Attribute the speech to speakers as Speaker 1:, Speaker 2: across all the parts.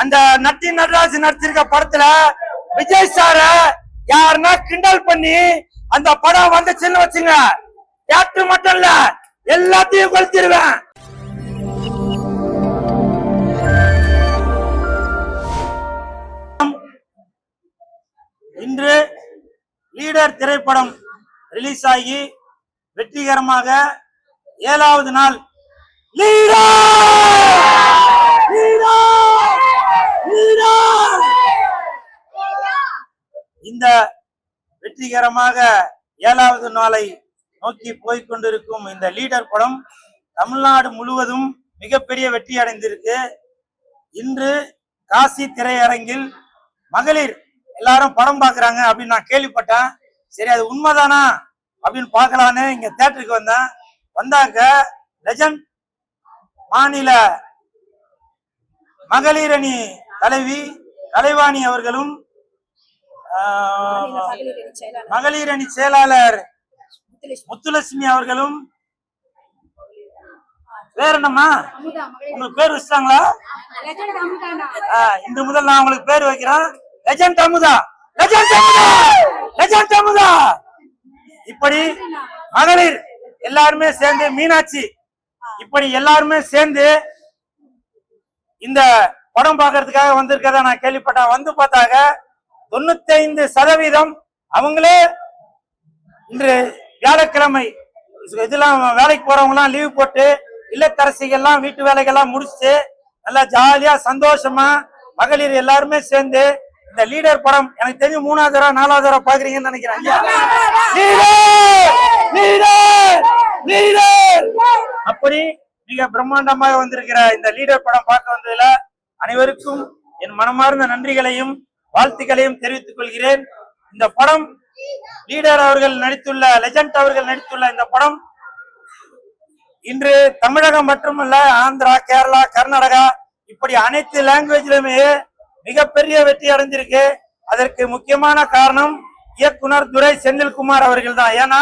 Speaker 1: அந்த நட்டி நடராஜ் நடிச்சிருக்க படத்துல விஜய் சார யாருன்னா கிண்டல் பண்ணி அந்த படம் வந்துச்சுன்னு வச்சுங்க, தியேட்டர் மட்டும் இல்ல எல்லாத்தையும் கொளுத்திடுவேன். இன்று லீடர் திரைப்படம் ரிலீஸ் ஆகி வெற்றிகரமாக 7வது நாள் இந்த வெற்றிகரமாக 7வது நாளை நோக்கி போய்கொண்டிருக்கும் இந்த லீடர் படம் தமிழ்நாடு முழுவதும் மிகப்பெரிய வெற்றி அடைந்திருக்கு. இன்று காசி திரையரங்கில் மகளிர் எல்லாரும் படம் பாக்குறாங்க அப்படின்னு நான் கேள்விப்பட்டேன். சரி, அது உண்மைதானா அப்படின்னு பாக்கலான்னு இங்க தியேட்டருக்கு வந்தேன். வந்தாக்க லெஜண்ட் மாநில மகளிர் அணி தலைவி கலைவாணி அவர்களும் மகளிர் அணி செயலாளர் முத்துலட்சுமி அவர்களும், வேற என்னம்மா உங்களுக்கு பேர் வச்சிட்டாங்களா? இன்று முதல் நான் உங்களுக்கு பேர் வைக்கிறேன், legend Amudha, legend Amudha, legend Amudha. இப்படி மகளிர் எல்லாருமே சேர்ந்து, மீனாட்சி, இப்படி எல்லாருமே சேர்ந்து இந்த படம் பார்க்கறதுக்காக வந்திருக்கதா நான் கேள்விப்பட்டேன். வந்து பார்த்தாங்க 95% அவங்களே இன்று வியாழக்கிழமை இதெல்லாம் வேலைக்கு போறவங்க எல்லாம் லீவ் போட்டு இல்லத்தரசிகள்லாம் வீட்டு வேலைகள்லாம் முடிச்சுட்டு நல்லா ஜாலியா சந்தோஷமா மகளிர் எல்லாருமே சேர்ந்து இந்த லீடர் படம் எனக்கு தெரிஞ்சு 3வது தடவை 4வது தடவை பாக்குறீங்கன்னு நினைக்கிறேன். அப்படி மிக பிரம்மாண்டமாக வந்திருக்கிற இந்த லீடர் படம் பார்க்க வந்ததுல அனைவருக்கும் என் மனமார்ந்த நன்றிகளையும் வாழ்த்துக்களையும் தெரிவித்துக் கொள்கிறேன். இந்த படம் லீடர் அவர்கள் நடித்துள்ள, லெஜண்ட் அவர்கள் நடித்துள்ள இந்த படம் இன்று தமிழகம் மட்டுமல்ல, ஆந்திரா, கேரளா, கர்நாடகா இப்படி அனைத்து லாங்குவேஜ்லுமே மிகப்பெரிய வெற்றி அடைஞ்சிருக்கு. அதற்கு முக்கியமான காரணம் இயக்குனர் துரை செந்தில்குமார் அவர்கள் தான். ஏன்னா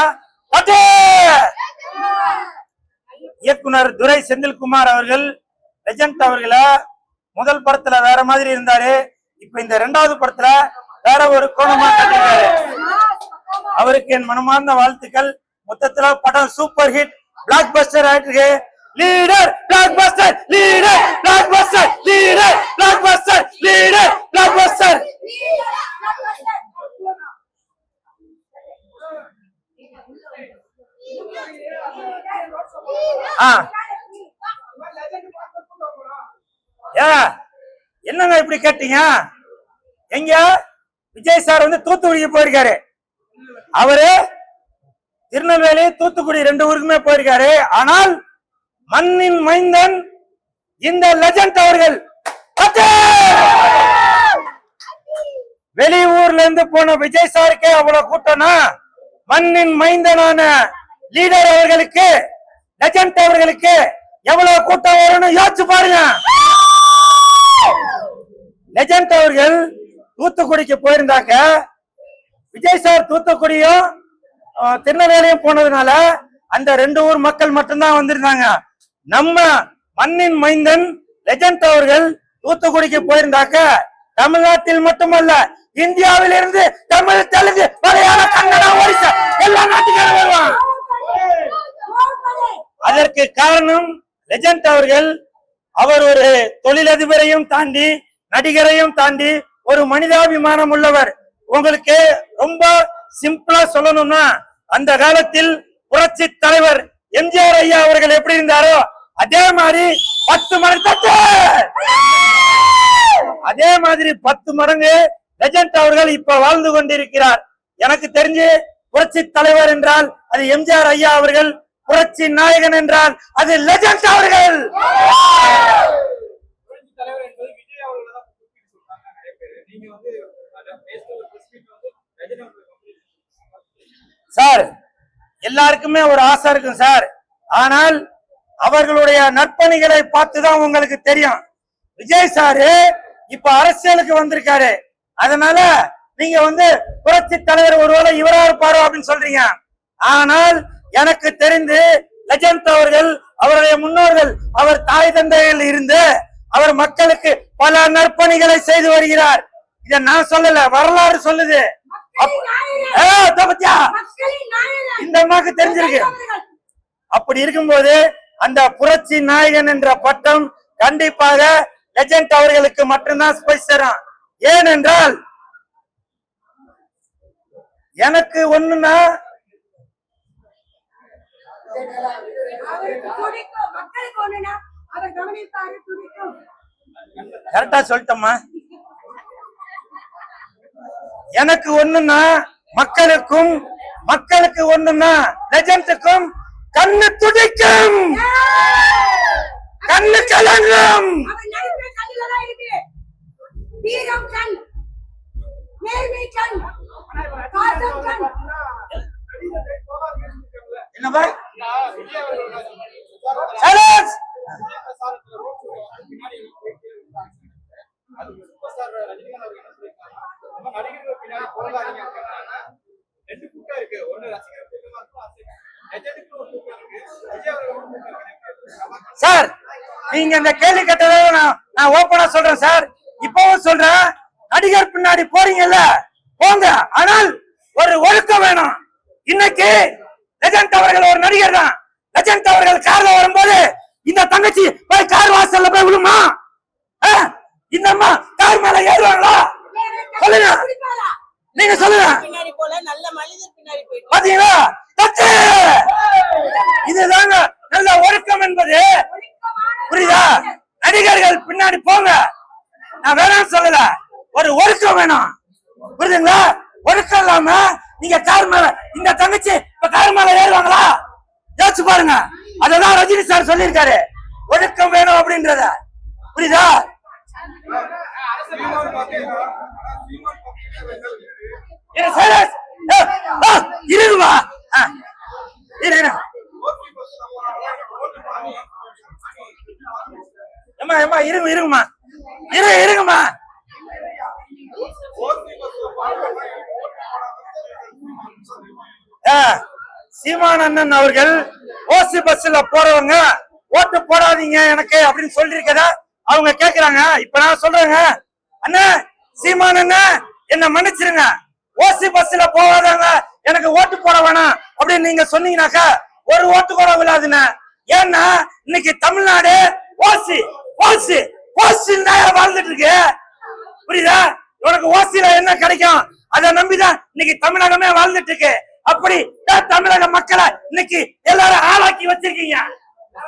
Speaker 1: இயக்குனர் துரை செந்தில்குமார் அவர்கள் லெஜண்ட் அவர்களை முதல் படத்துல வேற மாதிரி இருந்தாரு, இப்ப இந்த 2வது படத்துல வேற ஒரு கோணமா கட்டிருக்காரு. அவருக்கு என் மனமார்ந்த வாழ்த்துக்கள். மொத்தத்துல படம் சூப்பர் ஹிட், பிளாக் பஸ்டர் ஆயிட்டு. Leader black Bastar, leader black Bastar, leader black Bastar, leader black Bastar. என்னங்க இப்படி கேட்டீங்க? எங்க விஜய் சார் வந்து தூத்துக்குடிக்கு போயிருக்காரு, அவரு திருநெல்வேலி, தூத்துக்குடி 2 ஊருக்குமே போயிருக்காரு. ஆனால் மண்ணின் மைந்தன் இந்த லெஜண்ட் அவர்கள் வெளியூர்ல இருந்து போன விஜய் சாருக்கே அவ்வளவு கூட்டம்னா, மண்ணின் மைந்தனான லீடர் அவர்களுக்கு, லெஜண்ட் அவர்களுக்கு எவ்வளவு கூட்டம் வரும்னு யோசிச்சு பாருங்க. லெஜண்ட் அவர்கள் தூத்துக்குடிக்கு போயிருந்தாக்க, விஜய் சார் தூத்துக்குடியும் திருநெல்வேலியும் போனதுனால அந்த 2 ஊர் மக்கள் மட்டும்தான் வந்திருந்தாங்க. நம்ம மண்ணின் மைந்தன் லெஜண்ட் அவர்கள் தூத்துக்குடிக்கு போயிருந்தாக்க தமிழ்நாட்டில் மட்டுமல்ல, இந்தியாவில் இருந்து தமிழ், தெலுங்கு, மலையாளம், கன்னடம், ஒரிசா எல்லா நாட்டுக்காரும் வருவாங்க. அதற்கு காரணம் லெஜண்ட் அவர்கள். அவர் ஒரு தொழிலதிபரையும் தாண்டி, நடிகரையும் தாண்டி ஒரு மனிதாபிமானம் உள்ளவர். உங்களுக்கு ரொம்ப சிம்பிளா சொல்லணும்னா, அந்த காலத்தில் புரட்சி தலைவர் எம்ஜிஆர் ஐயா அவர்கள் எப்படி இருந்தாரோ அதே மாதிரி 10 மடங்கு, அதே மாதிரி 10 மடங்கு லெஜண்ட் அவர்கள் இப்ப வாழ்ந்து கொண்டிருக்கிறார். எனக்கு தெரிஞ்சு புரட்சி தலைவர் என்றால் அது எம்ஜிஆர் ஐயா அவர்கள், புரட்சி நாயகன் என்றால் அது லெஜண்ட் அவர்கள். சார், எல்லாருக்குமே ஒரு ஆசை இருக்கும் சார், ஆனால் அவர்களுடைய நற்பணிகளை பார்த்துதான் உங்களுக்கு தெரியும். விஜய் சாரு இப்ப அரசியலுக்கு வந்திருக்காரு, அதனால நீங்க வந்து புரட்சி தலைவர் ஒருவேளை இவரா இருப்பாரோ அப்படின்னு சொல்றீங்க. ஆனால் எனக்கு தெரிந்து லெஜண்ட் அவர்கள், அவருடைய முன்னோர்கள், அவர் தாய் தந்தையில் இருந்து அவர் மக்களுக்கு பல நற்பணிகளை செய்து வருகிறார். இத நான் சொல்லல, வரலாறு சொல்லுது. இந்த அம்மாக்கு தெரிஞ்சிருக்கு. அப்படி இருக்கும்போது அந்த புரட்சி நாயகன் என்ற பட்டம் கண்டிப்பாக லெஜண்ட் அவர்களுக்கு மட்டும்தான் போய் சேரும். ஏனென்றால் எனக்கு ஒண்ணுன்னா கரெக்டா சொல்லிட்டோமா? எனக்கு ஒண்ணுன்னா மக்களுக்கும், மக்களுக்கு ஒண்ணுன்னா லெஜண்டுக்கும் கண்ணு துடிக்கும், கண்ணு கலங்கும். என்னப்பா சார், நீங்க இந்த கேள்வி கேட்டதை நான் ஓப்பனா சொல்றேன் சார். இப்பவும் சொல்றேன், நடிகர் பின்னாடி போறீங்கல்ல போங்க, ஆனால் ஒரு ஒழுக்கம் வேணும். இன்னைக்கு லெஜண்ட் அவர்கள் ஒரு நடிகர் தான். லெஜண்ட் அவர்கள் கார்ல வரும்போது இந்த தங்கச்சி போய் கார் வாசல்ல போய் விழுமா? இந்த அம்மா கார் மேல ஏறுவாங்களா? சொல்லுங்க, நீங்க சொல்லுங்க. பாத்தீங்களா? இதுதாங்க நல்ல ஒழுக்கம் என்பது. புரியுதா? நடிகர்கள் பின்னாடி போங்க, நான் வேணாம் சொல்லல, ஒரு ஒழுக்கம் வேணும். புரியுதுங்களா? ஒழுக்கம் இல்லாம நீங்க கார் மேல, இந்த தங்கச்சி இப்ப கார் மேல ஏறுவாங்களா? யோசிச்சு பாருங்க. அதெல்லாம் ரஜினி சார் சொல்லியிருக்காரு, ஒழுக்கம் வேணும் அப்படின்றத. புரியுதா? இருங்கம்மா, இருங்கம்மா, இருங்கம்மா. சீமான் அண்ணன் அவர்கள் ஓசி பஸ்ல போறவங்க ஓட்டு போடாதீங்க எனக்கு அப்படின்னு சொல்லிருக்கத அவங்க கேக்குறாங்க. இப்ப நான் சொல்றேங்க, அண்ணா சீமான் அண்ணன் என்ன மன்னிச்சிருங்க, ஓசி பஸ்ல போவாதாங்க எனக்கு ஓட்டு போட வேணாம் அப்படின்னு நீங்க சொன்னீங்கன்னாக்கா ஒரு ஓட்டு கூட விழாதுன்னு. ஏன்னா இன்னைக்கு தமிழ்நாடு ஓசி ஓசி ஓசி வாழ்ந்துட்டு இருக்கு. புரியுதா? உனக்கு ஓசியில என்ன கிடைக்கும் அதை நம்பிதான் இன்னைக்கு தமிழகமே வாழ்ந்துட்டு இருக்கு. அப்படி தமிழக மக்களை இன்னைக்கு எல்லாரும் ஆளாக்கி வச்சிருக்கீங்க.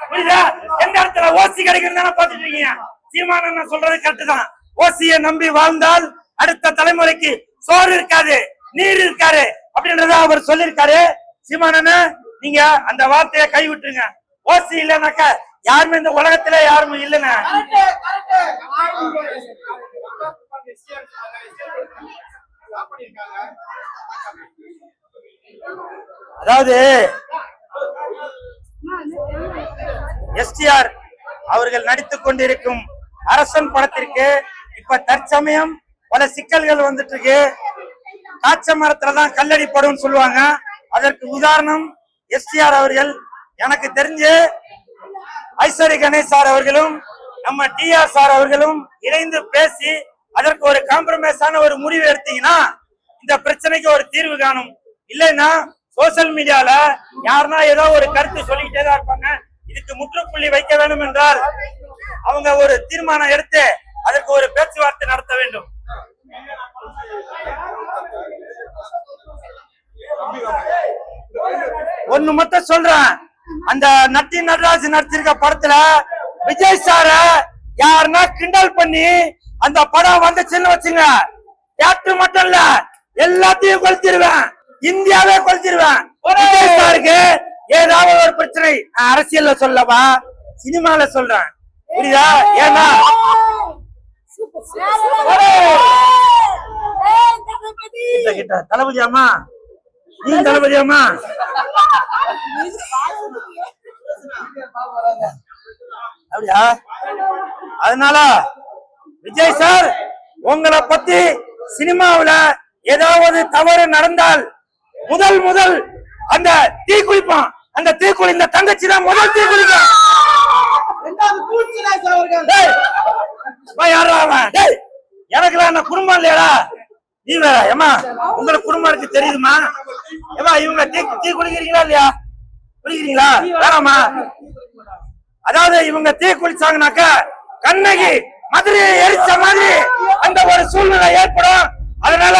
Speaker 1: புரியுதா? எந்த இடத்துல ஓசி கிடைக்கிறதுனால பாத்துட்டு இருக்கீங்க. சீமானன் சொல்றது கரெக்ட் தான். ஓசியை நம்பி வாழ்ந்தால் அடுத்த தலைமுறைக்கு சோறு இருக்காது, நீர் இருக்காரு அப்படின்றத அவர் சொல்லியிருக்காரு. சீமானன், நீங்க அந்த வார்த்தையை கைவிட்டுருங்க. ஓசி இல்லைன்னாக்கா யாருமே இந்த உலகத்துல யாருமே இல்லைன்னு. அதாவது எஸ்டிஆர் அவர்கள் நடித்துக் கொண்டிருக்கும் அரசன் படத்திற்கு இப்ப தற்சமயம் பல சிக்கல்கள் வந்துட்டு இருக்கு. காய்ச்ச மரத்துலதான் கல்லடிப்படும் சொல்லுவாங்க. அதற்கு உதாரணம் எஸ்டிஆர் அவர்கள். எனக்கு தெரிஞ்சு ஐஸ்வரி கணேஷ் சார் அவர்களும் நம்ம டிஆர் சார் அவர்களும் இணைந்து பேசி அதற்கு ஒரு காம்ப்ரமைஸான ஒரு முடிவு எடுத்தீங்கன்னா இந்த பிரச்சனைக்கு ஒரு தீர்வு காணும். இல்லைன்னா சோசியல் மீடியால யாருன்னா ஏதோ ஒரு கருத்து சொல்லிக்கிட்டே தான் இருப்பாங்க. இதுக்கு முற்றுப்புள்ளி வைக்க வேண்டும் என்றால் அவங்க ஒரு தீர்மானம் எடுத்து அதற்கு ஒரு பேச்சுவார்த்தை நடத்த வேண்டும். ஒண்ணு மட்டும் சொல்றேன், அந்த நட்டி நடராஜ் நடிச்சிருக்க படத்துல விஜய் சார யாருன்னா கிண்டல் பண்ணி அந்த படம் வந்துச்சுன்னு வச்சுங்க, தியேட்டர் மட்டும் இல்ல எல்லாத்தையும் கொளுத்திடுவேன், இந்தியாவே கொளுத்திடுவேன். விஜய் சாருக்கு ஏதாவது ஒரு பிரச்சனை, அரசியல்ல சொல்லவா சினிமால சொல்றேன். புரியுதா? ஏன்னா தளபதி அம்மா, நீ தளபதி அம்மா அப்படியா? அதனால விஜய் சார் உங்களை பத்தி சினிமாவுல ஏதாவது தவறு நடந்தால் முதல் அந்த தீ குளிப்பான், அந்த தீக்குளி இந்த தங்கச்சி தான் முதல் தீ குளிக்கும். டேய், யாரா அவன்? டேய், எனக்குலாம் என்ன குடும்பம் இல்லையாடா? நீ வேற ஏமா உங்களுக்கு குடும்பம் இருக்கு தெரியுதுமா? ஏமா இவங்க டீ குடிக்கிறீங்களா இல்லையா? குடிக்கிறீங்களா? வேணாமா? அதாவது இவங்க தீ குளிச்சாங்கனாக்க கண்ணகி மதுரையை எரிச்ச மாதிரி அந்த ஒரு சூழ்நிலை ஏற்படும். அதனால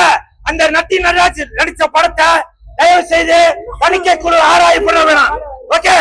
Speaker 1: அந்த நட்டி நடராஜ் நடிச்ச படத்தை தயவு செய்து தணிக்கை குழு ஆராய்ச்சி பண்ண வேணாம். ஓகே.